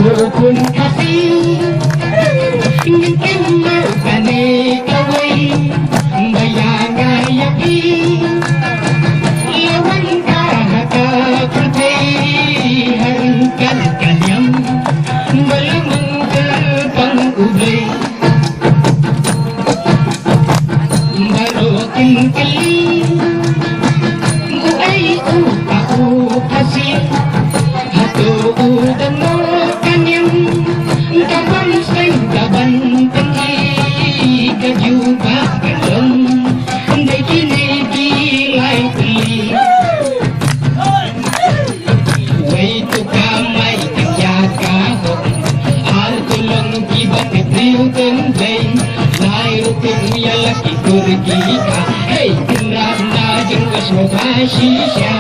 Rukun kasih ingin kembali kawai bayang ayaki lawan kata kerja hangkan kanyam belamang kepang udai barokin kali buai aku kasih hatu udan kapan tinggi kejuba kalem ndai kini gilai keli wei tu kamai jaga al tulung kibat kriu tendai lai rutin ya laki kurgi ka hey kinda jengkas mo kasisya